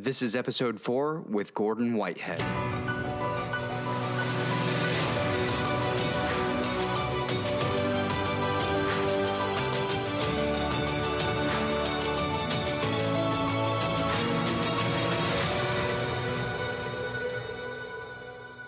This is episode 4 with Gordon Whitehead.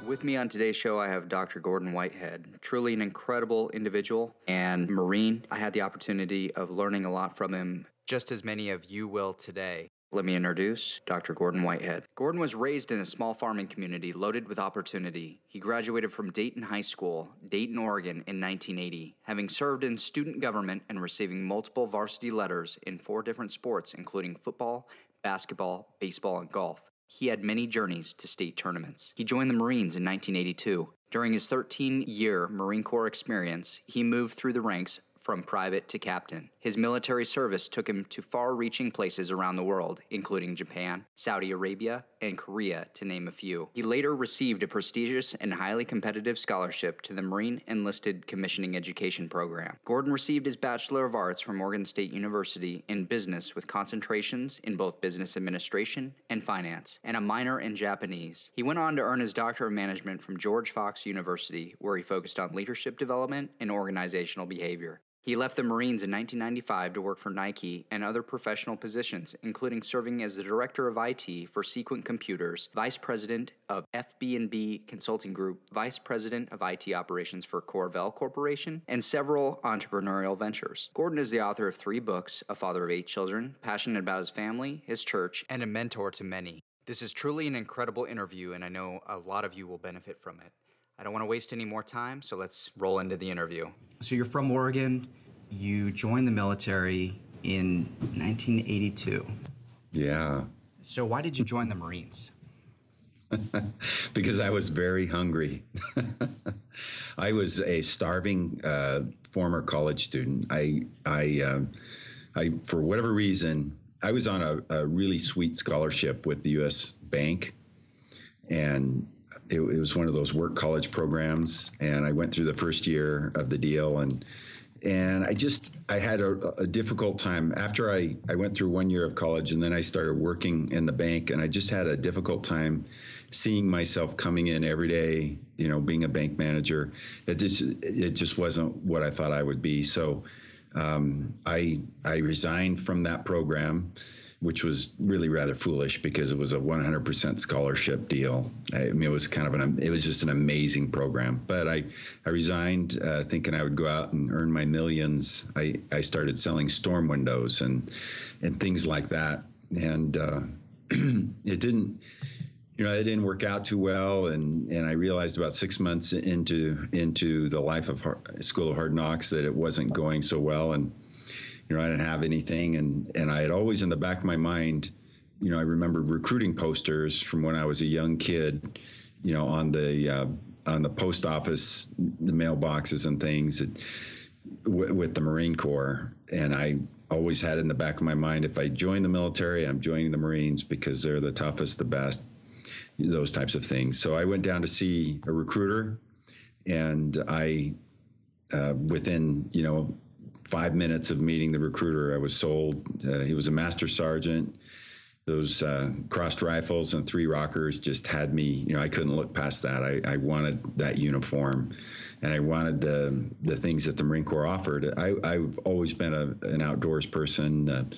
With me on today's show, I have Dr. Gordon Whitehead, truly an incredible individual and Marine. I had the opportunity of learning a lot from him, just as many of you will today. Let me introduce Dr. Gordon Whitehead. Gordon was raised in a small farming community loaded with opportunity. He graduated from Dayton High School, Dayton, Oregon in 1980, having served in student government and receiving multiple varsity letters in 4 different sports, including football, basketball, baseball, and golf. He had many journeys to state tournaments. He joined the Marines in 1982. During his 13-year Marine Corps experience, he moved through the ranks from private to captain. His military service took him to far-reaching places around the world, including Japan, Saudi Arabia, and Korea, to name a few. He later received a prestigious and highly competitive scholarship to the Marine Enlisted Commissioning Education Program. Gordon received his Bachelor of Arts from Oregon State University in business with concentrations in both business administration and finance, and a minor in Japanese. He went on to earn his Doctor of Management from George Fox University, where he focused on leadership development and organizational behavior. He left the Marines in 1995 to work for Nike and other professional positions, including serving as the Director of IT for Sequent Computers, Vice President of FB&B Consulting Group, Vice President of IT Operations for Corvel Corporation, and several entrepreneurial ventures. Gordon is the author of 3 books, a father of 8 children, passionate about his family, his church, and a mentor to many. This is truly an incredible interview, and I know a lot of you will benefit from it. I don't want to waste any more time, so let's roll into the interview. So you're from Oregon. You joined the military in 1982. Yeah. So why did you join the Marines? Because I was very hungry. I was a starving former college student. I for whatever reason, I was on a really sweet scholarship with the U.S. Bank, and it was one of those work college programs, and I went through the first year of the deal, and I had a difficult time after I went through 1 year of college, and then I started working in the bank, and I just had a difficult time seeing myself coming in every day, being a bank manager. It just wasn't what I thought I would be. So I resigned from that program, which was really rather foolish because it was a 100% scholarship deal. I mean, it was it was just an amazing program. But I resigned thinking I would go out and earn my millions. I started selling storm windows and things like that. And it didn't work out too well. And I realized about 6 months into the life of School of Hard Knocks that it wasn't going so well. And I didn't have anything, and I had always in the back of my mind, I remember recruiting posters from when I was a young kid, on the post office, the mailboxes and things with the Marine Corps. And I always had in the back of my mind, if I join the military, I'm joining the Marines because they're the toughest, the best, those types of things. So I went down to see a recruiter, and I, within, 5 minutes of meeting the recruiter, I was sold. He was a master sergeant. Those crossed rifles and 3 rockers just had me, I couldn't look past that. I wanted that uniform, and I wanted the things that the Marine Corps offered. I've always been an outdoors person,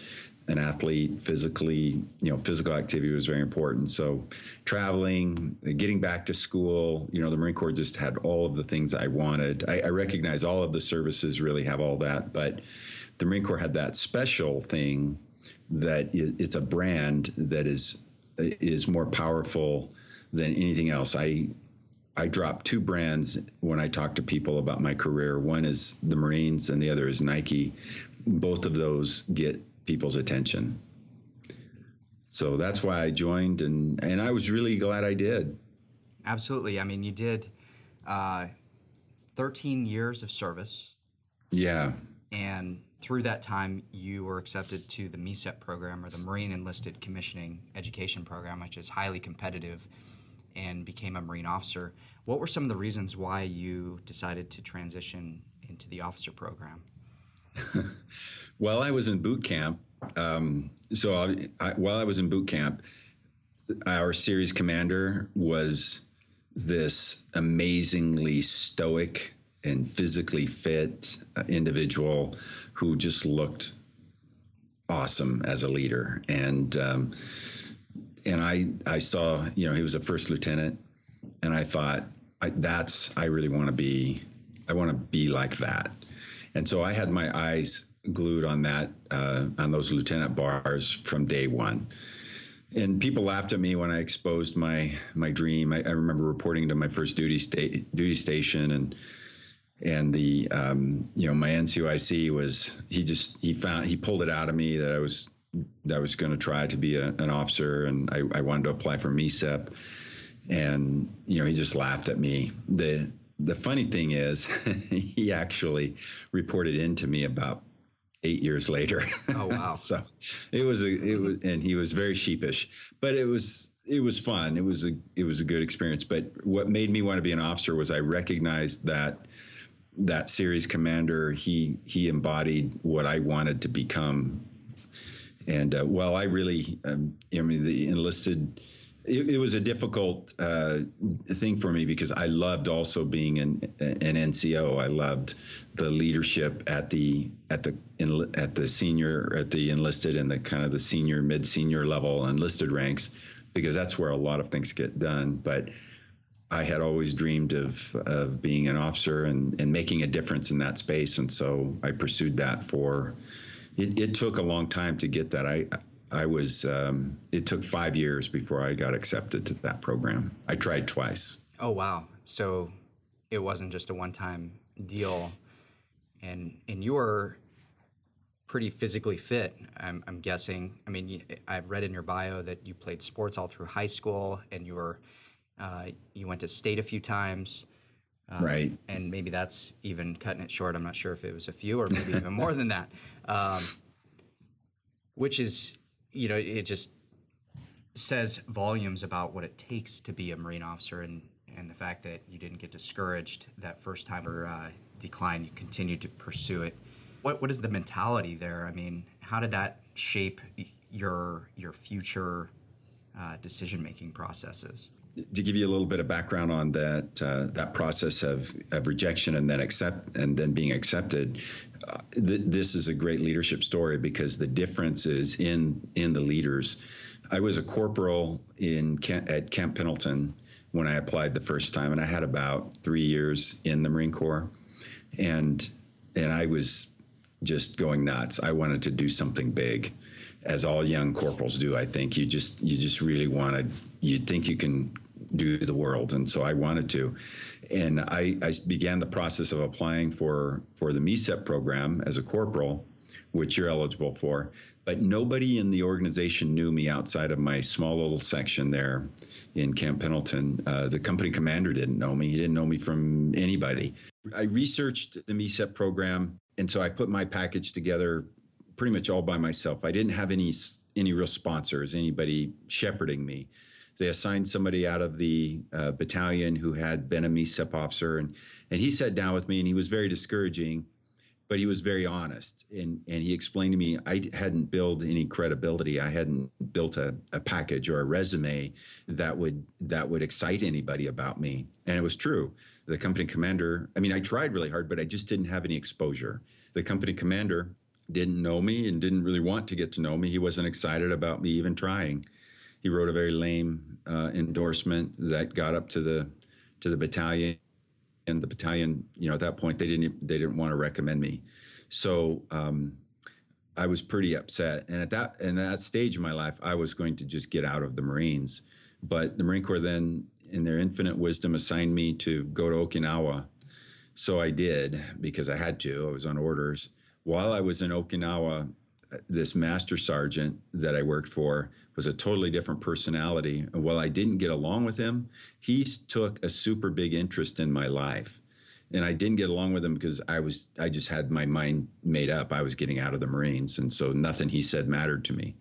an athlete. Physically, physical activity was very important. So traveling, getting back to school, the Marine Corps just had all of the things I wanted. I recognize all of the services really have all that, but the Marine Corps had that special thing that it's a brand that is more powerful than anything else. I drop 2 brands when I talk to people about my career. One is the Marines and the other is Nike. Both of those get people's attention. So that's why I joined, and I was really glad I did. Absolutely. I mean, you did 13 years of service. Yeah. And through that time, you were accepted to the MECEP program, or the Marine Enlisted Commissioning Education Program, which is highly competitive, and became a Marine officer. What were some of the reasons why you decided to transition into the officer program? Well, I was in boot camp. While I was in boot camp, our series commander was this amazingly stoic and physically fit individual who just looked awesome as a leader. And I saw, you know, he was a first lieutenant, and I thought, I really want to be, I want to be like that. And so I had my eyes glued on that, on those lieutenant bars from day one. And people laughed at me when I exposed my dream. I remember reporting to my first duty station, and the you know, my NCOIC was, he pulled it out of me that I was going to try to be an officer, and I wanted to apply for MECEP, and you know, he just laughed at me. The funny thing is, he actually reported into me about 8 years later. Oh, wow. So it was, and he was very sheepish, but it was fun. It was a good experience. But what made me want to be an officer was I recognized that series commander, he embodied what I wanted to become. And well, I really, I mean, the enlisted, it was a difficult thing for me because I loved also being an NCO. I loved the leadership at the senior, at the enlisted, and the kind of the senior, mid-senior level enlisted ranks, because that's where a lot of things get done. But I had always dreamed of being an officer and making a difference in that space, and so I pursued that for. It took a long time to get that. It took 5 years before I got accepted to that program. I tried twice. Oh, wow. So it wasn't just a one-time deal. And you were pretty physically fit, I'm guessing. I mean, I've read in your bio that you played sports all through high school, and you went to state a few times. Right. And maybe that's even cutting it short. I'm not sure if it was a few or maybe even more than that. Which is, you know, it just says volumes about what it takes to be a Marine officer, and the fact that you didn't get discouraged that first time or decline, you continued to pursue it. What is the mentality there? I mean, how did that shape your future decision-making processes? To give you a little bit of background on that process of rejection and then being accepted, this is a great leadership story because the difference is in the leaders. I was a corporal at Camp Pendleton when I applied the first time, and I had about 3 years in the Marine Corps, and I was just going nuts. I wanted to do something big, as all young corporals do. I think you just really wanted. You think you can do the world, and so I wanted to, and I began the process of applying for the MECEP program as a corporal, which you're eligible for, but nobody in the organization knew me outside of my small little section there in Camp Pendleton. The company commander didn't know me. He didn't know me from anybody. I researched the MECEP program, and so I put my package together pretty much all by myself. I didn't have any real sponsors, anybody shepherding me. They assigned somebody out of the battalion who had been a MECEP officer, and he sat down with me, and he was very discouraging, but he was very honest. And he explained to me I hadn't built any credibility. I hadn't built a package or a resume that would excite anybody about me. And it was true. The company commander, I mean, I tried really hard, but I just didn't have any exposure. The company commander didn't know me and didn't really want to get to know me. He wasn't excited about me even trying. He wrote a very lame endorsement that got up to the battalion, and the battalion, you know, at that point they didn't want to recommend me. So I was pretty upset, and at that stage of my life, I was going to just get out of the Marines. But the Marine Corps then, in their infinite wisdom, assigned me to go to Okinawa. So I did, because I had to. I was on orders. While I was in Okinawa, this master sergeant that I worked for was a totally different personality. And while I didn't get along with him, he took a super big interest in my life. And I didn't get along with him because I just had my mind made up. I was getting out of the Marines. And so nothing he said mattered to me.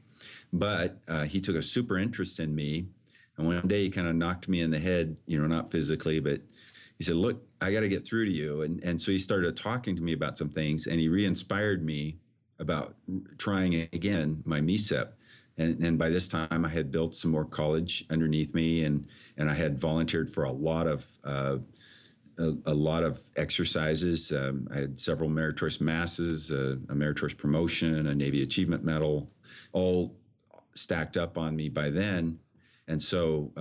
But he took a super interest in me. And one day he kind of knocked me in the head, you know, not physically, but he said, look, I got to get through to you. And so he started talking to me about some things, and he re-inspired me about trying again my MECEP. And by this time, I had built some more college underneath me, and I had volunteered for a lot of exercises. I had several meritorious masses, a meritorious promotion, a Navy Achievement Medal, all stacked up on me by then. And so,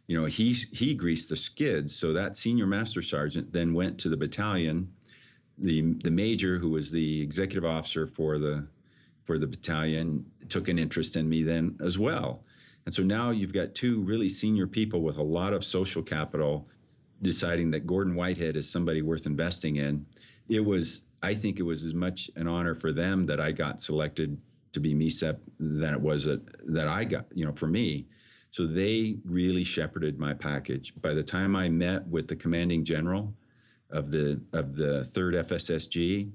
he greased the skids. So that senior master sergeant then went to the battalion. The major, who was the executive officer for the battalion, took an interest in me then as well. And so now you've got two really senior people with a lot of social capital deciding that Gordon Whitehead is somebody worth investing in. I think it was as much an honor for them that I got selected to be MECEP than it was that I got, for me. So they really shepherded my package. By the time I met with the commanding general of the 3rd FSSG,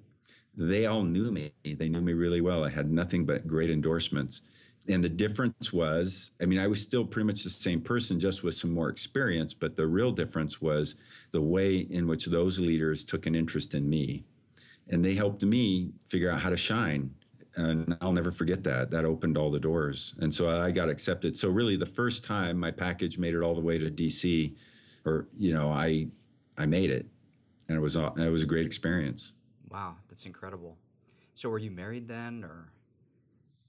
they all knew me. They knew me really well. I had nothing but great endorsements. And the difference was, I was still pretty much the same person, just with some more experience. But the real difference was the way in which those leaders took an interest in me. And they helped me figure out how to shine. And I'll never forget that. That opened all the doors. And so I got accepted. So really the first time my package made it all the way to DC, I made it. And it was a great experience. Wow, that's incredible. So were you married then, or?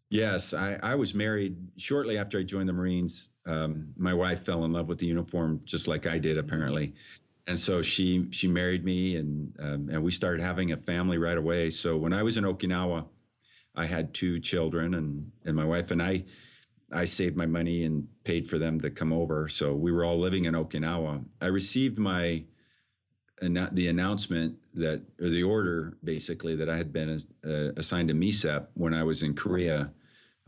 Yes, I was married shortly after I joined the Marines. My wife fell in love with the uniform just like I did, apparently. And so she married me, and we started having a family right away. So when I was in Okinawa, I had 2 children, and my wife and I saved my money and paid for them to come over. So we were all living in Okinawa. I received the announcement or the order, basically, that I had been assigned to MECEP when I was in Korea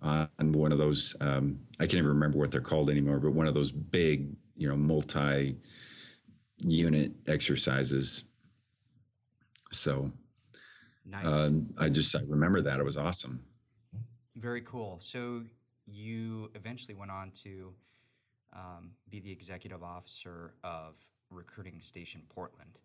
on one of those, I can't even remember what they're called anymore, but one of those big, multi-unit exercises. So nice. I remember that. It was awesome. Very cool. So you eventually went on to be the executive officer of Recruiting Station Portland,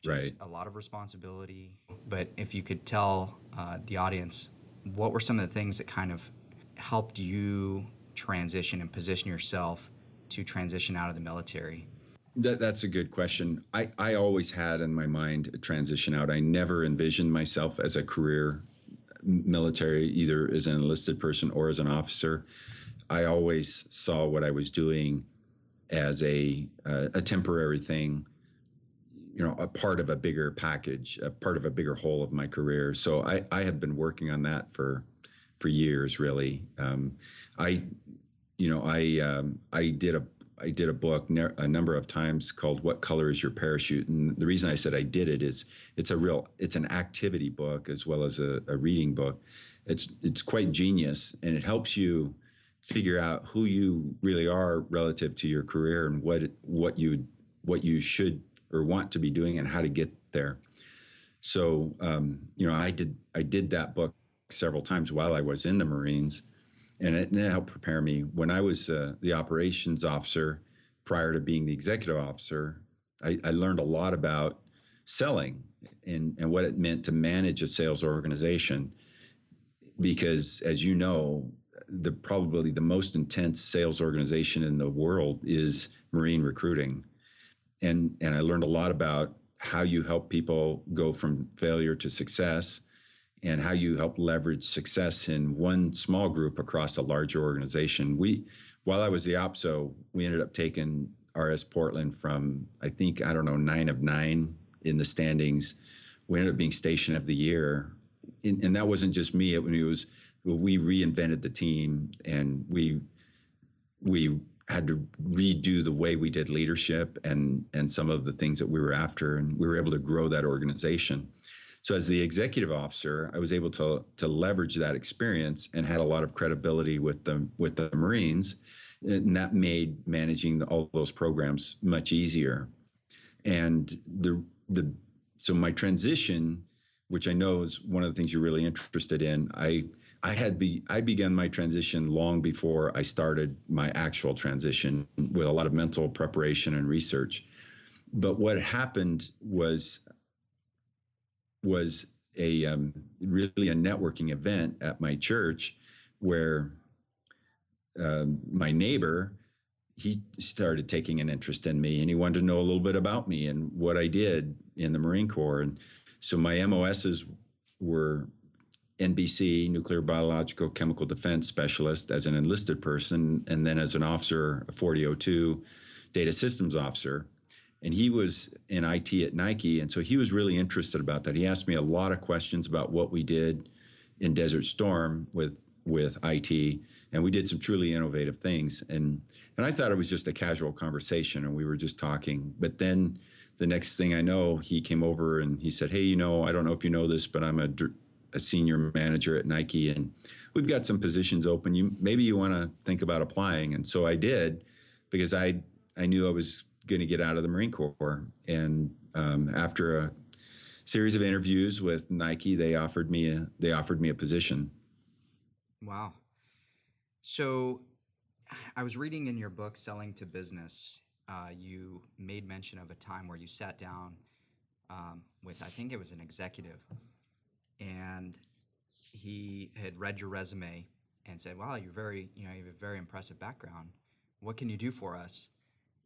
which is a lot of responsibility. But if you could tell the audience, what were some of the things that kind of helped you transition and position yourself to transition out of the military? That's a good question. I always had in my mind a transition out. I never envisioned myself as a career military, either as an enlisted person or as an officer. I always saw what I was doing as a temporary thing, a part of a bigger package, a part of a bigger whole of my career. So I have been working on that for years, really. I did a book a number of times called "What Color Is Your Parachute?" And the reason I said I did it is it's an activity book as well as a reading book. It's quite genius, and it helps you figure out who you really are relative to your career and what you should or want to be doing and how to get there. So I did that book several times while I was in the Marines. And it helped prepare me. When I was the operations officer, prior to being the executive officer, I learned a lot about selling and what it meant to manage a sales organization. Because, as you know, probably the most intense sales organization in the world is Marine recruiting. And I learned a lot about how you help people go from failure to success, and how you help leverage success in one small group across a larger organization. While I was the OPSO, we ended up taking RS Portland from, 9 of 9 in the standings. We ended up being Station of the Year. And that wasn't just me. We reinvented the team, and we had to redo the way we did leadership and some of the things that we were after, and we were able to grow that organization. So as the executive officer, I was able to leverage that experience and had a lot of credibility with the Marines, and that made managing all those programs much easier. And so my transition, which I know is one of the things you're really interested in, I began my transition long before I started my actual transition, with a lot of mental preparation and research. But what happened was really a networking event at my church, where my neighbor, he started taking an interest in me, and he wanted to know a little bit about me and what I did in the Marine Corps. And so my MOSs were NBC, Nuclear Biological Chemical Defense Specialist, as an enlisted person, and then as an officer, a 4002 Data Systems Officer. And he was in IT at Nike, and so he was really interested about that. He asked me a lot of questions about what we did in Desert Storm with IT, and we did some truly innovative things. And I thought it was just a casual conversation, and we were just talking. But then the next thing I know, he came over and he said, "Hey, I don't know if you know this, but I'm a senior manager at Nike, and we've got some positions open. Maybe you want to think about applying." And so I did, because I knew I was going to get out of the Marine Corps. And after a series of interviews with Nike, they offered me a position. Wow. So I was reading in your book, Selling to Business, you made mention of a time where you sat down with, I think it was an executive, and he had read your resume and said, "Wow, you have a very impressive background. What can you do for us?"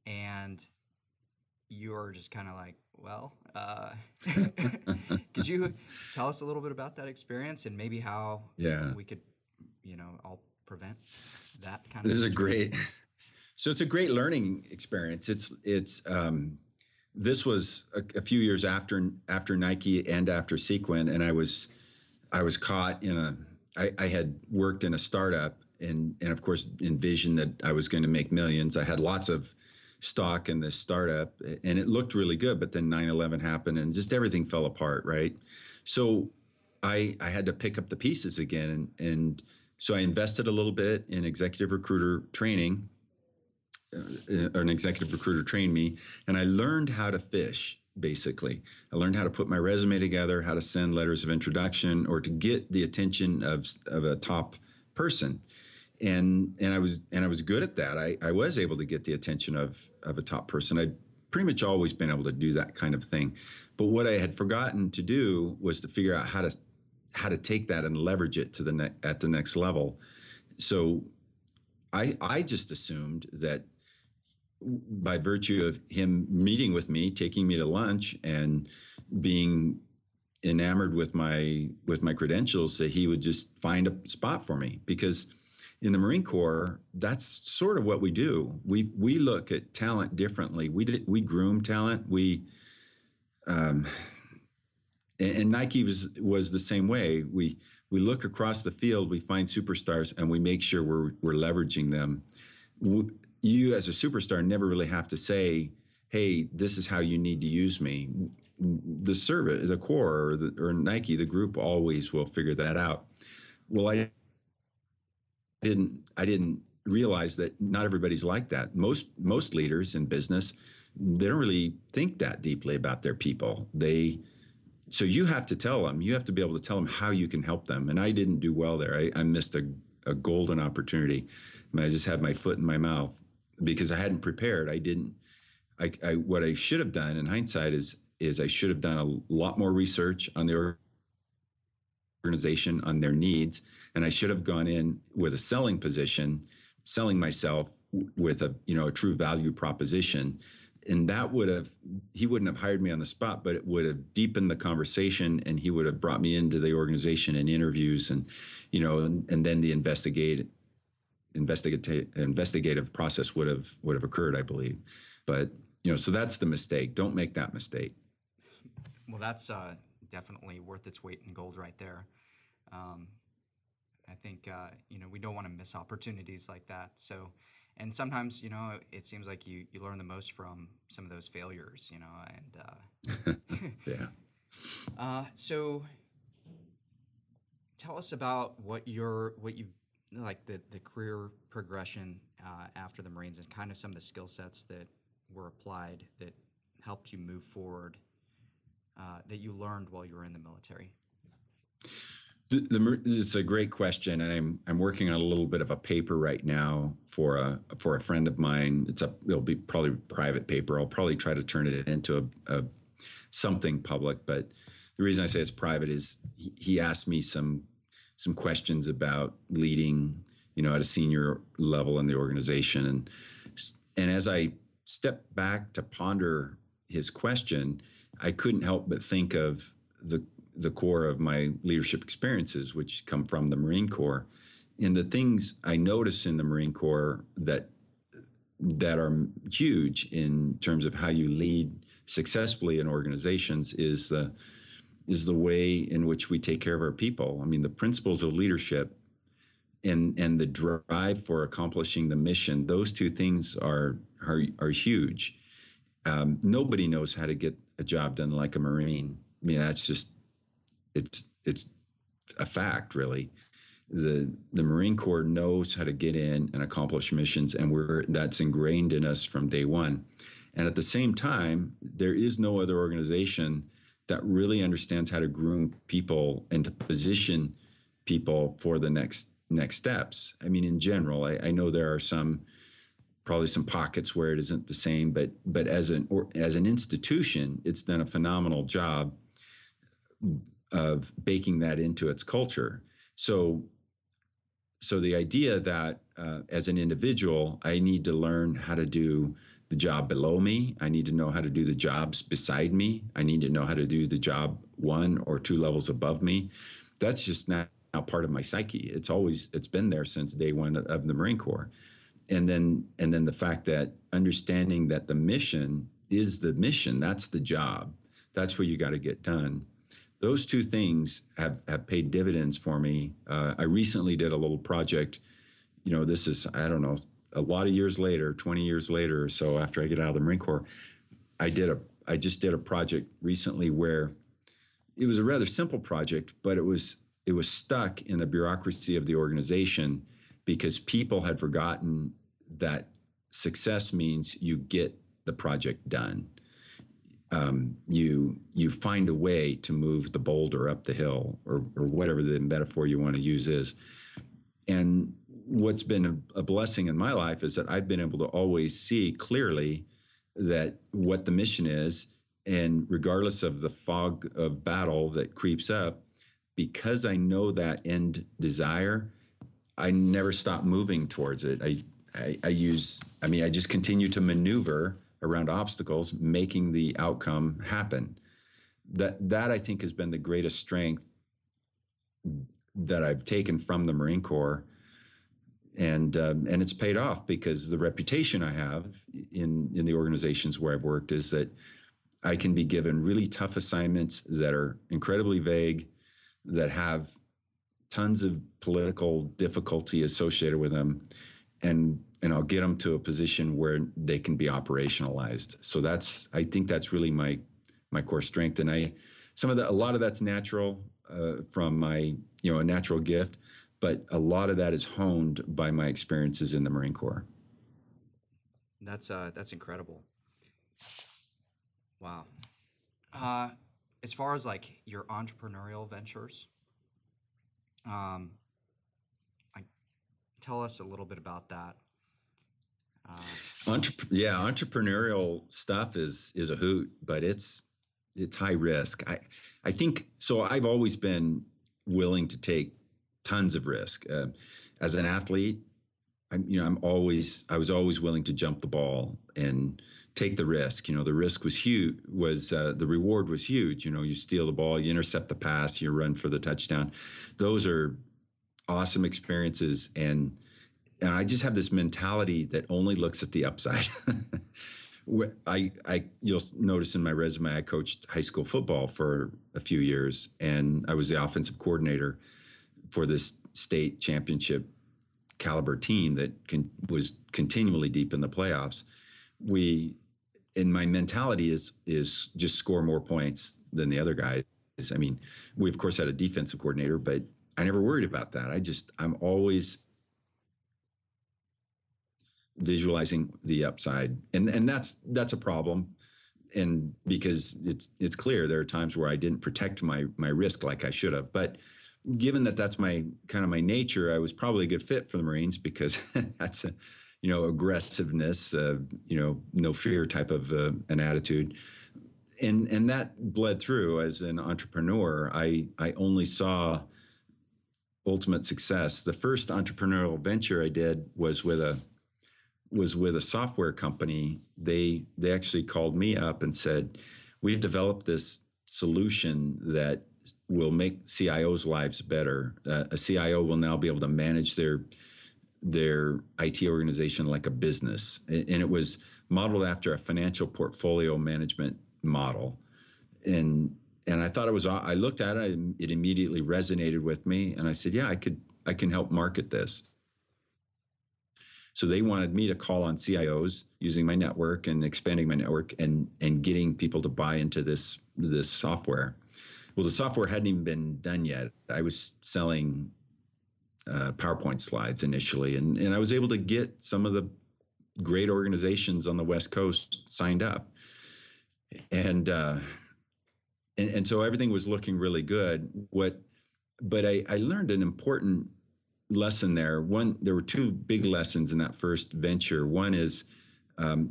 And you're just kind of like, "Well, could you tell us a little bit about that experience and maybe how we could, all prevent that kind of?" This is it's a great learning experience. This was a few years after Nike and after Sequent, and I was caught I had worked in a startup and of course envisioned that I was going to make millions. I had lots of stock in this startup and it looked really good, but then 9/11 happened and just everything fell apart, right? So I had to pick up the pieces again, and so I invested a little bit in executive recruiter training. An executive recruiter trained me, and I learned how to fish. Basically, I learned how to put my resume together, how to send letters of introduction, or to get the attention of a top person. And I was good at that. I was able to get the attention of a top person. I'd pretty much always been able to do that kind of thing. But what I had forgotten to do was to figure out how to take that and leverage it to at the next level. So I just assumed that by virtue of him meeting with me, taking me to lunch, and being enamored with my credentials, that he would just find a spot for me. Because in the Marine Corps, that's sort of what we do. We look at talent differently. We groom talent. And Nike was the same way. We look across the field, we find superstars, and we make sure we're leveraging them. You as a superstar never really have to say, "Hey, this is how you need to use me." The service, the Corps, or Nike, the group, always will figure that out. Well, I didn't realize that not everybody's like that. Most leaders in business, they don't really think that deeply about their people. So you have to tell them. You have to be able to tell them how you can help them. And I didn't do well there. I missed a golden opportunity. I just had my foot in my mouth because I hadn't prepared. What I should have done in hindsight is I should have done a lot more research on the organization, on their needs, and I should have gone in with a selling position, selling myself with a true value proposition. And he wouldn't have hired me on the spot, but it would have deepened the conversation, and he would have brought me into the organization in interviews, and then the investigative process would have occurred, I believe. But so that's the mistake. Don't make that mistake. Well, that's definitely worth its weight in gold right there. I think we don't want to miss opportunities like that. So, and sometimes it seems like you learn the most from some of those failures. And yeah. So tell us about what you've like the career progression after the Marines, and kind of some of the skill sets that were applied that helped you move forward, that you learned while you were in the military. It's a great question, and I'm working on a little bit of a paper right now for a friend of mine. It'll be probably a private paper. I'll probably try to turn it into a something public, but the reason I say it's private is he asked me some some questions about leading, at a senior level in the organization. And as I stepped back to ponder his question, I couldn't help but think of the core of my leadership experiences, which come from the Marine Corps. And the things I notice in the Marine Corps that are huge in terms of how you lead successfully in organizations is the way in which we take care of our people. I mean, the principles of leadership and the drive for accomplishing the mission, those two things are huge. Nobody knows how to get a job done like a Marine. I mean, that's just, it's a fact, really. The Marine Corps knows how to get in and accomplish missions, and that's ingrained in us from day one. And at the same time, there is no other organization that really understands how to groom people and to position people for the next steps. I mean, in general, I know there are probably some pockets where it isn't the same, but as an institution, it's done a phenomenal job of baking that into its culture. So the idea that as an individual, I need to learn how to do the job below me. I need to know how to do the jobs beside me. I need to know how to do the job 1 or 2 levels above me. That's just not part of my psyche. It's been there since day one of the Marine Corps. And then the fact that understanding that the mission is the mission, that's the job. That's what you got to get done. Those two things have paid dividends for me. I recently did a little project. This is, I don't know, a lot of years later, 20 years later or so after I get out of the Marine Corps, I just did a project recently where it was a rather simple project, but it was stuck in the bureaucracy of the organization because people had forgotten that success means you get the project done. You find a way to move the boulder up the hill, or whatever the metaphor you want to use is. And what's been a blessing in my life is that I've been able to always see clearly that what the mission is, and regardless of the fog of battle that creeps up, because I know that end desire, I never stop moving towards it. I just continue to maneuver around obstacles, making the outcome happen. That I think has been the greatest strength that I've taken from the Marine Corps, and it's paid off because the reputation I have in the organizations where I've worked is that I can be given really tough assignments that are incredibly vague, that have tons of political difficulty associated with them, and I'll get them to a position where they can be operationalized. So I think that's really my core strength. And a lot of that's natural from my, a natural gift, but a lot of that is honed by my experiences in the Marine Corps. That's incredible. Wow. As far as like your entrepreneurial ventures, tell us a little bit about that. Entrepreneurial stuff is a hoot, but it's high risk. I think so. I've always been willing to take tons of risk. As an athlete, I was always willing to jump the ball and take the risk. The risk was huge. The reward was huge. You steal the ball, you intercept the pass, you run for the touchdown. Those are awesome experiences, and I just have this mentality that only looks at the upside. You'll notice in my resume, I coached high school football for a few years, and I was the offensive coordinator for this state championship caliber team that was continually deep in the playoffs. My mentality is just score more points than the other guys. I mean, we of course had a defensive coordinator, but I never worried about that. I'm always visualizing the upside, and that's a problem. And because it's clear there are times where I didn't protect my risk like I should have. But given that that's my nature, I was probably a good fit for the Marines because that's aggressiveness, no fear type of an attitude. And that bled through as an entrepreneur. I only saw ultimate success. The first entrepreneurial venture I did was with a software company. They actually called me up and said, "We've developed this solution that will make CIOs' lives better. A CIO will now be able to manage their IT organization like a business." And it was modeled after a financial portfolio management model. And I thought it was, I looked at it, it immediately resonated with me. And I said, yeah, I can help market this. So they wanted me to call on CIOs using my network and expanding my network and getting people to buy into this software. Well, the software hadn't even been done yet. I was selling PowerPoint slides initially, and I was able to get some of the great organizations on the West Coast signed up, and so everything was looking really good. But I learned an important lesson there. There were two big lessons in that first venture. One is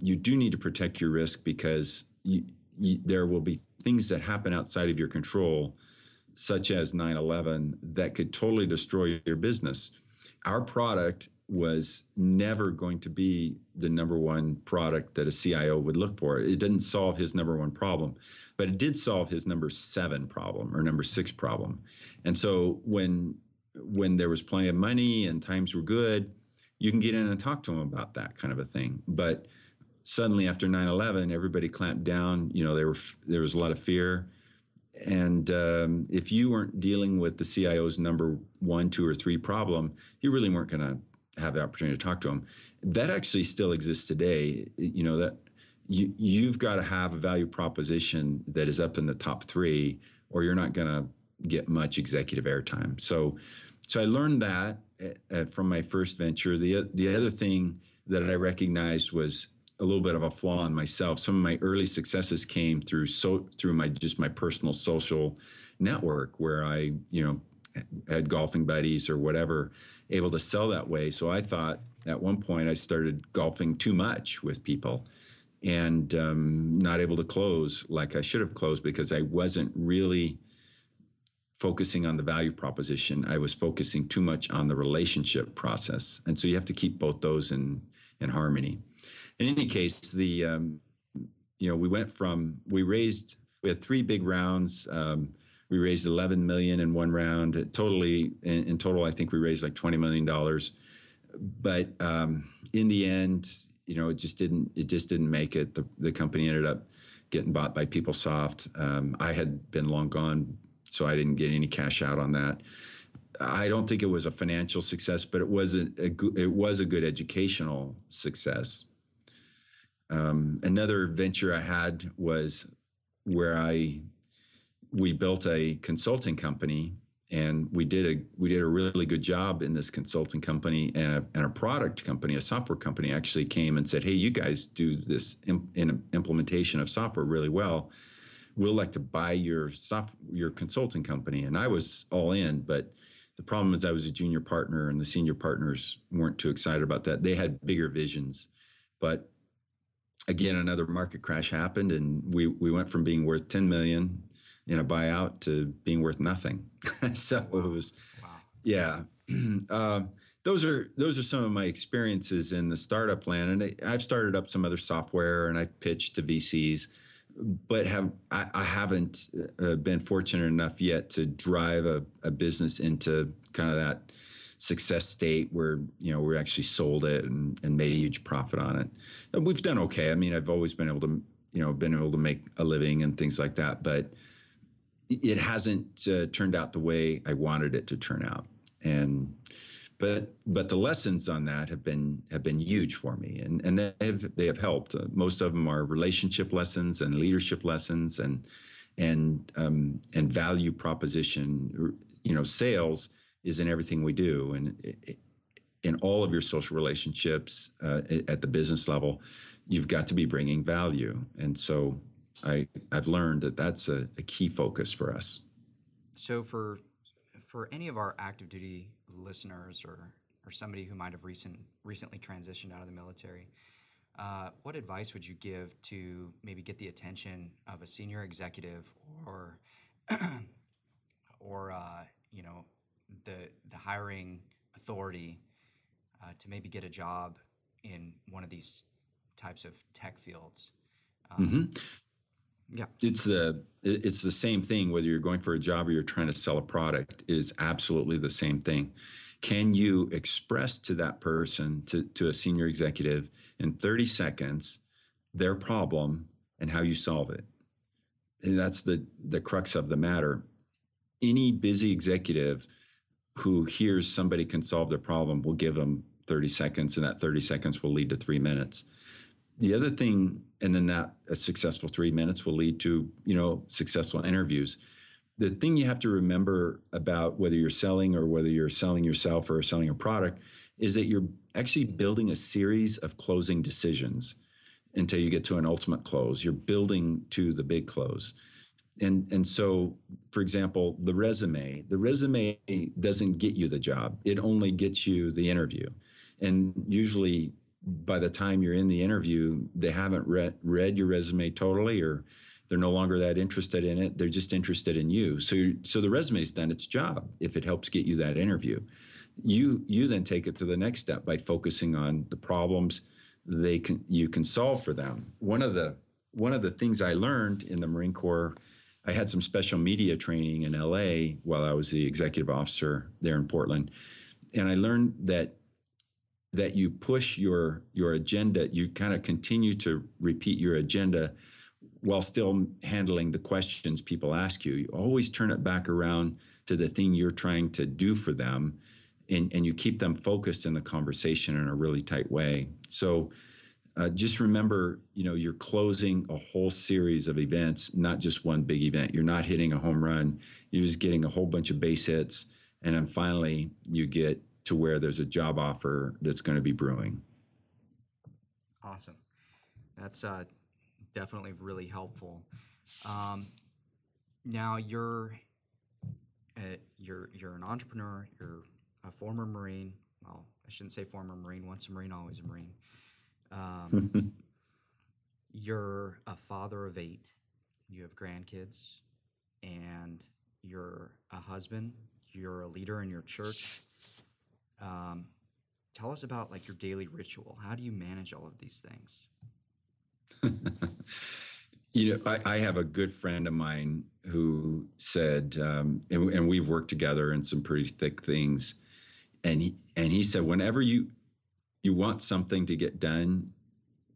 you do need to protect your risk, because there will be things that happen outside of your control, such as 9/11, that could totally destroy your business. Our product was never going to be the number one product that a CIO would look for. It didn't solve his number one problem, but it did solve his number 7 problem or number 6 problem. And so when there was plenty of money and times were good, you can get in and talk to them about that kind of a thing. But suddenly after 9/11, everybody clamped down. There was a lot of fear. And if you weren't dealing with the CIO's number 1, 2, or 3 problem, you really weren't going to have the opportunity to talk to them. That actually still exists today. That you've got to have a value proposition that is up in the top 3, or you're not going to get much executive airtime. So I learned that from my first venture. The other thing that I recognized was a little bit of a flaw in myself. Some of my early successes came through my personal social network, where I had golfing buddies or whatever, able to sell that way. So I thought at one point I started golfing too much with people and not able to close like I should have closed, because I wasn't really focusing on the value proposition. I was focusing too much on the relationship process. And so you have to keep both those in harmony. In any case, we had 3 big rounds. We raised 11 million in one round. In total, I think we raised like $20 million. But in the end, it just didn't make it. The company ended up getting bought by PeopleSoft. I had been long gone, so I didn't get any cash out on that. I don't think it was a financial success, but it was a good educational success. Another venture I had was where we built a consulting company, and we did a really good job in this consulting company, and a product company, a software company, actually came and said, "Hey, you guys do this implementation of software really well. We'll like to buy your consulting company." And I was all in, but the problem is I was a junior partner, and the senior partners weren't too excited about that. They had bigger visions, but again, another market crash happened, and we went from being worth 10 million in a buyout to being worth nothing. So wow. It was, wow. Yeah. Those are some of my experiences in the startup land, and I've started up some other software, and I've pitched to VCs, but I haven't been fortunate enough yet to drive a business into kind of that success state where we actually sold it and made a huge profit on it. And we've done okay. I mean, I've always been able to make a living and things like that, but it hasn't turned out the way I wanted it to turn out. But the lessons on that have been huge for me, and they have helped. Most of them are relationship lessons and leadership lessons and value proposition. Sales is in everything we do, and in all of your social relationships at the business level, you've got to be bringing value. And so I've learned that that's a key focus for us. So for any of our active duty listeners or somebody who might have recently transitioned out of the military, what advice would you give to maybe get the attention of a senior executive or the hiring authority to maybe get a job in one of these types of tech fields. Mm-hmm. Yeah. It's the same thing whether you're going for a job or you're trying to sell a product. It is absolutely the same thing. Can you express to that person, to a senior executive, in 30 seconds their problem and how you solve it? And that's the crux of the matter. Any busy executive who hears somebody can solve their problem will give them 30 seconds, and that 30 seconds will lead to 3 minutes. The other thing, and then that a successful 3 minutes will lead to, successful interviews. The thing you have to remember about whether you're selling or whether you're selling yourself or selling a product is that you're actually building a series of closing decisions until you get to an ultimate close. You're building to the big close. And so, for example, the resume doesn't get you the job. It only gets you the interview. And usually by the time you're in the interview, they haven't read your resume totally, or they're no longer that interested in it. They're just interested in you. So the resume's done its job if it helps get you that interview. You then take it to the next step by focusing on the problems you can solve for them. One of the things I learned in the Marine Corps, I had some special media training in LA while I was the executive officer there in Portland. And I learned that you push your agenda, you kind of continue to repeat your agenda while still handling the questions people ask you. You always turn it back around to the thing you're trying to do for them, and you keep them focused in the conversation in a really tight way. So just remember, you're closing a whole series of events, not just one big event. You're not hitting a home run. You're just getting a whole bunch of base hits. And then finally, you get to where there's a job offer that's going to be brewing. Awesome. That's definitely really helpful. Now you're an entrepreneur. You're a former Marine. Well, I shouldn't say former Marine. Once a Marine, always a Marine. You're a father of 8. You have grandkids, and you're a husband. You're a leader in your church. Tell us about your daily ritual. How do you manage all of these things? I have a good friend of mine who said, and we've worked together in some pretty thick things. And he said, whenever you want something to get done,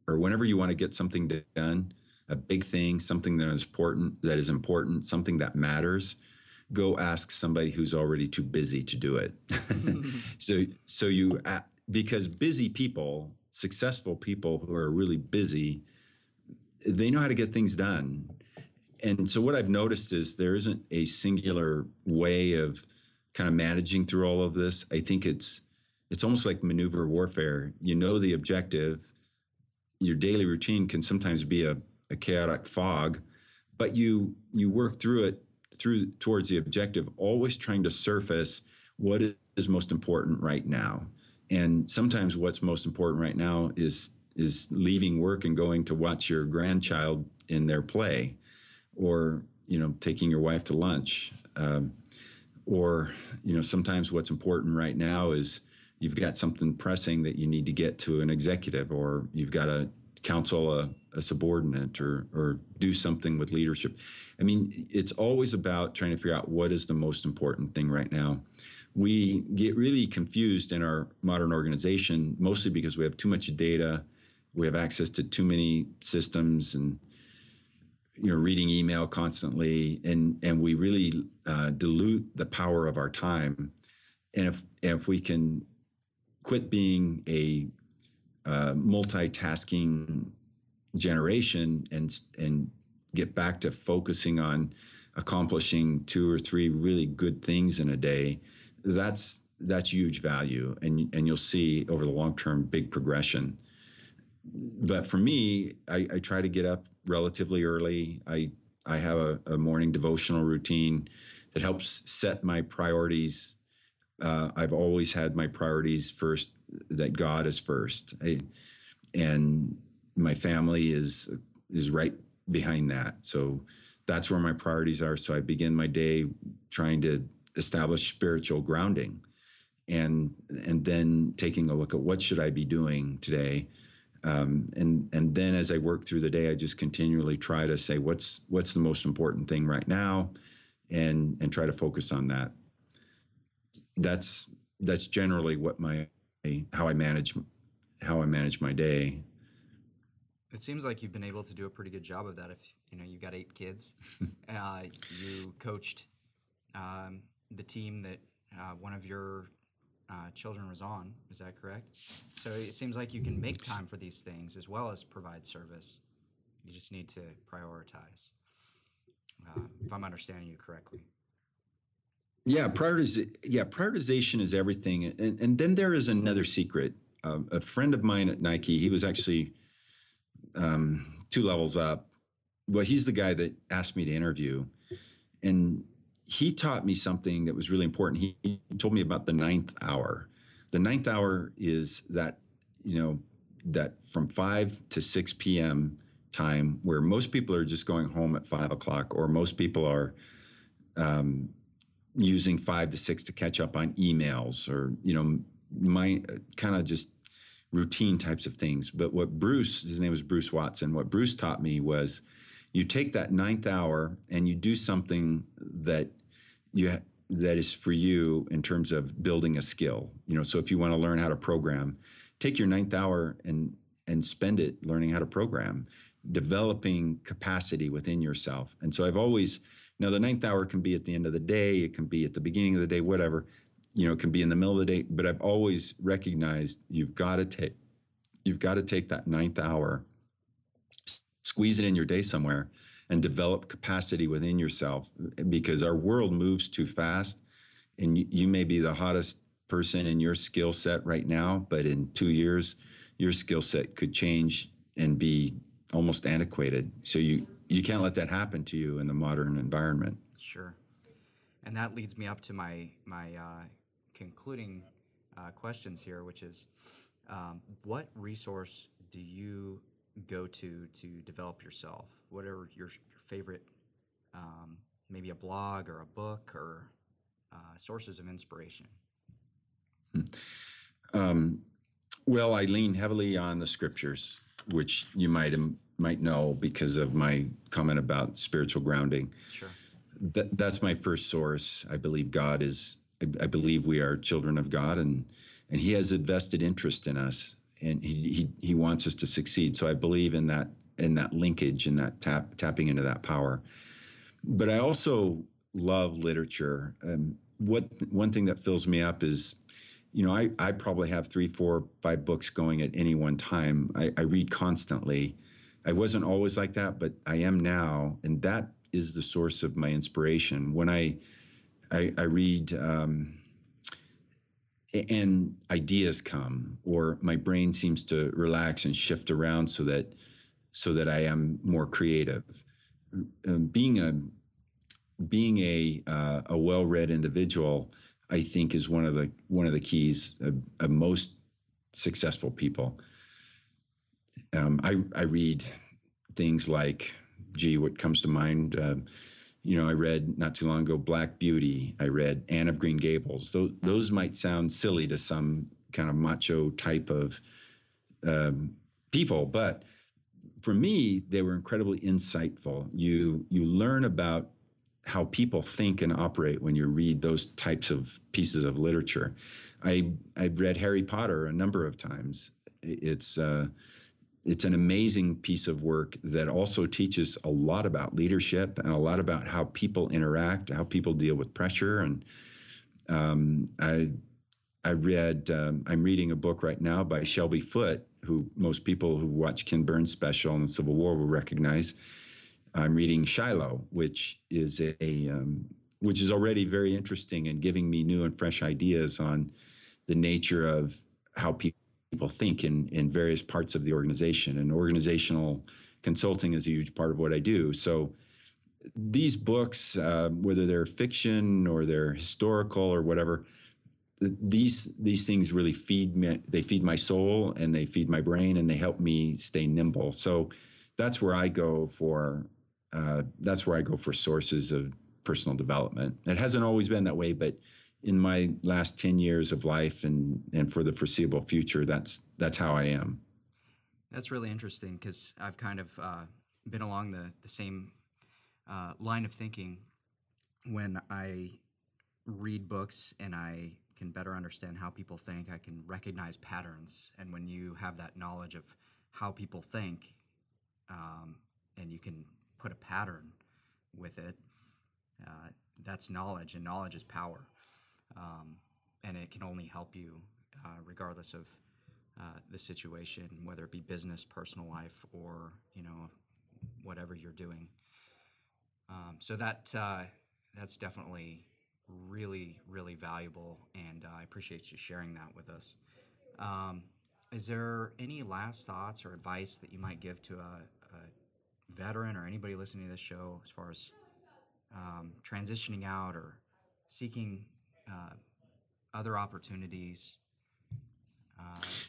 or whenever you want to get something done, a big thing, something that is important, something that matters, go ask somebody who's already too busy to do it. Because busy people, successful people who are really busy, they know how to get things done. And so what I've noticed is there isn't a singular way of kind of managing through all of this. I think it's almost like maneuver warfare. The objective. Your daily routine can sometimes be a chaotic fog, but you work through it towards the objective, always trying to surface what is most important right now. And sometimes what's most important right now is leaving work and going to watch your grandchild in their play, or taking your wife to lunch, or sometimes what's important right now is you've got something pressing that you need to get to an executive, or you've got to counsel a subordinate, or do something with leadership. I mean, it's always about trying to figure out what is the most important thing right now. We get really confused in our modern organization, mostly because we have too much data. We have access to too many systems, and reading email constantly, and we really dilute the power of our time. And if we can quit being a multitasking generation and get back to focusing on accomplishing 2 or 3 really good things in a day, that's huge value, and you'll see over the long term big progression. But for me, I try to get up relatively early. I have a morning devotional routine that helps set my priorities. I've always had my priorities first, that God is first. And my family is right behind that. So that's where my priorities are. So I begin my day trying to establish spiritual grounding, and then taking a look at what should I be doing today. And then as I work through the day, I just continually try to say, what's the most important thing right now, and try to focus on that. That's generally what how I manage my day. It seems like you've been able to do a pretty good job of that. If you've got 8 kids, you coached the team that one of your children was on. Is that correct? So it seems like you can make time for these things as well as provide service. You just need to prioritize, if I'm understanding you correctly. Yeah, prioritization is everything. And then there is another secret. A friend of mine at Nike, he was actually 2 levels up. Well, he's the guy that asked me to interview. And he taught me something that was really important. He told me about the 9th hour. The 9th hour is that, that from 5 to 6 p.m. time, where most people are just going home at 5 o'clock, or most people are using 5 to 6 to catch up on emails, or, my kind of just routine types of things. But what his name was Bruce Watson, what Bruce taught me was, you take that 9th hour and you do something that is for you in terms of building a skill. So if you want to learn how to program, take your 9th hour and spend it learning how to program, developing capacity within yourself. And so I've always, the 9th hour can be at the end of the day, it can be at the beginning of the day, whatever, it can be in the middle of the day, but I've always recognized you've got to take that 9th hour, squeeze it in your day somewhere, and develop capacity within yourself, because our world moves too fast, and you may be the hottest person in your skill set right now, but in 2 years, your skill set could change and be almost antiquated. So you can't let that happen to you in the modern environment. Sure. And that leads me up to my concluding questions here, which is, what resource do you go to develop yourself? What are your favorite, maybe a blog or a book or sources of inspiration? Well, I lean heavily on the scriptures, which you might know because of my comment about spiritual grounding. Sure. That's my first source. I believe I believe we are children of God, and He has a vested interest in us, and he wants us to succeed. So I believe in that linkage, in that tapping into that power. But I also love literature. One thing that fills me up is, I probably have 3, 4, 5 books going at any one time. I read constantly. I wasn't always like that, but I am now, and that is the source of my inspiration. When I read, and ideas come, or my brain seems to relax and shift around so that I am more creative. Being a well-read individual, I think, is one of the keys of most successful people. I read things like, what comes to mind? I read not too long ago Black Beauty. I read Anne of Green Gables. Those might sound silly to some kind of macho type of people, but for me, they were incredibly insightful. You learn about how people think and operate when you read those types of pieces of literature. I've read Harry Potter a number of times. It's an amazing piece of work that also teaches a lot about leadership and a lot about how people interact, how people deal with pressure. And I'm reading a book right now by Shelby Foote, who most people who watch Ken Burns' special on the Civil War will recognize. I'm reading Shiloh, which is already very interesting and giving me new and fresh ideas on the nature of how people think in various parts of the organization. And organizational consulting is a huge part of what I do. So these books, whether they're fiction or they're historical or whatever, these things really feed me. They feed my soul and they feed my brain and they help me stay nimble. So that's where I go for sources personal development. It hasn't always been that way, but in my last 10 years of life and for the foreseeable future, that's how I am. That's really interesting because I've kind of been along the same line of thinking. When I read books and I can better understand how people think, I can recognize patterns. And when you have that knowledge of how people think, and you can put a pattern with it, that's knowledge, and knowledge is power. And it can only help you regardless of the situation, whether it be business, personal life, or whatever you're doing. So that's definitely really, really valuable, and I appreciate you sharing that with us. Is there any last thoughts or advice that you might give to a veteran or anybody listening to this show as far as transitioning out or seeking other opportunities?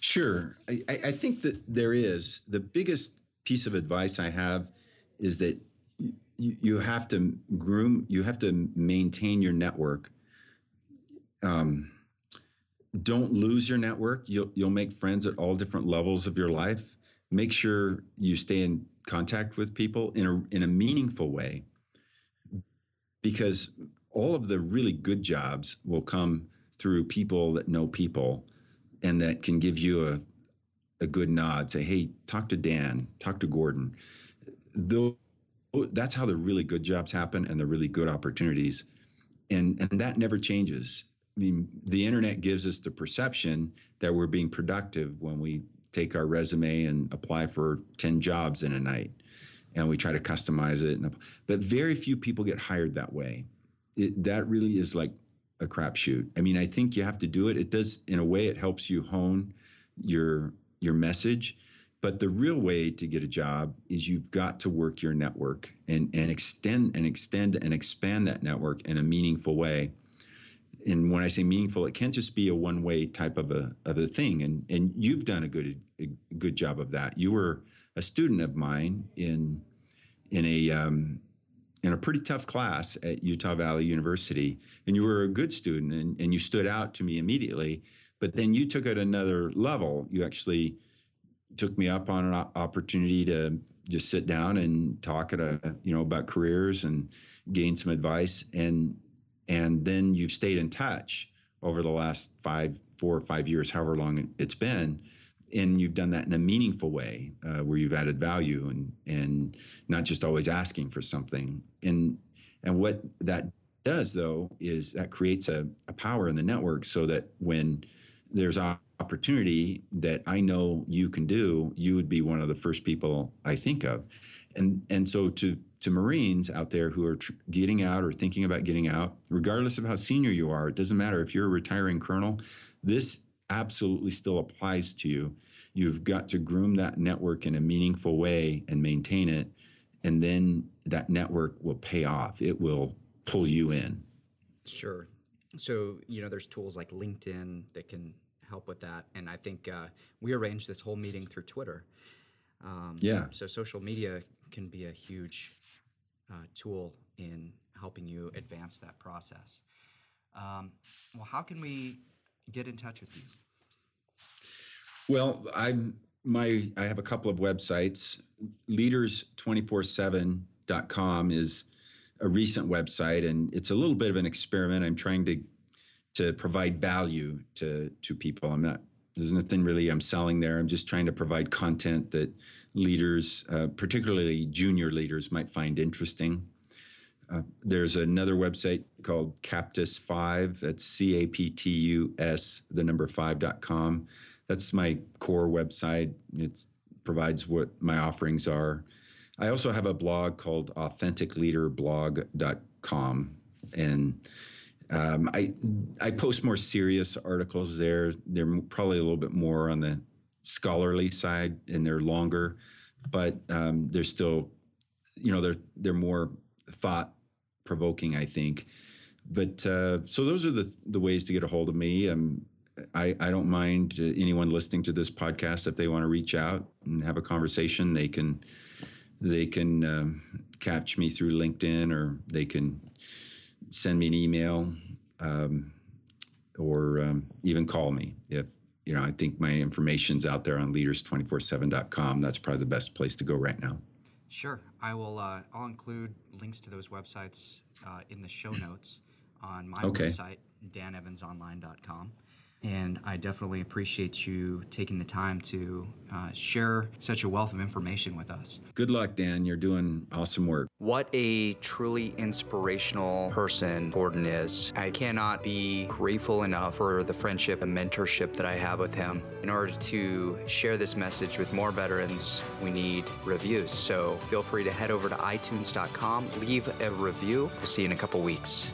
Sure. I think that there is. The biggest piece of advice I have is that you have to you have to maintain your network. Don't lose your network. You'll make friends at all different levels of your life. Make sure you stay in contact with people in a meaningful way, because all of the really good jobs will come through people that know people and that can give you a good nod. Say, hey, talk to Dan, talk to Gordon. That's how the really good jobs happen and the really good opportunities. And that never changes. I mean, the internet gives us the perception that we're being productive when we take our resume and apply for 10 jobs in a night, and we try to customize it. But very few people get hired that way. That really is like a crapshoot. I mean, I think you have to do it. It does, in a way, it helps you hone your message. But the real way to get a job is you've got to work your network and extend and expand that network in a meaningful way. And when I say meaningful, it can't just be a one-way type of a thing. And you've done a good job of that. You were a student of mine in a pretty tough class at Utah Valley University, and you were a good student, and you stood out to me immediately. But then you took it another level. You actually took me up on an opportunity to just sit down and talk about careers and gain some advice. And then you've stayed in touch over the last 4 or 5 years, however long it's been. And you've done that in a meaningful way, where you've added value and not just always asking for something. And what that does, though, is that creates a power in the network, so that when there's opportunity that I know you can do, you would be one of the first people I think of. And so to Marines out there who are getting out or thinking about getting out, regardless of how senior you are, it doesn't matter if you're a retiring colonel, this absolutely still applies to you. You've got to groom that network in a meaningful way and maintain it. And then that network will pay off. It will pull you in. Sure. So, there's tools like LinkedIn that can help with that. And I think we arranged this whole meeting through Twitter. So social media can be a huge tool in helping you advance that process. Well, how can we get in touch with you? Well, I have a couple of websites. Leaders247.com is a recent website, and it's a little bit of an experiment. I'm trying to provide value to people. There's nothing really I'm selling there. I'm just trying to provide content that leaders, particularly junior leaders, might find interesting. There's another website called Captus5. That's CAPTUS, the number 5.com. That's my core website. It provides what my offerings are. I also have a blog called AuthenticLeaderblog.com. And I post more serious articles there. They're probably a little bit more on the scholarly side, and they're longer, but they're still, they're more thought provoking, I think. But so those are the ways to get a hold of me. I don't mind anyone listening to this podcast, if they want to reach out and have a conversation, they can catch me through LinkedIn, or they can send me an email, or even call me. If I think my information's out there on leaders247.com. That's probably the best place to go right now. Sure. I will. I'll include links to those websites in the show notes on my website, danevansonline.com. And I definitely appreciate you taking the time to share such a wealth of information with us. Good luck, Dan. You're doing awesome work. What a truly inspirational person Gordon is. I cannot be grateful enough for the friendship and mentorship that I have with him. In order to share this message with more veterans, we need reviews. So feel free to head over to iTunes.com, leave a review. We'll see you in a couple weeks.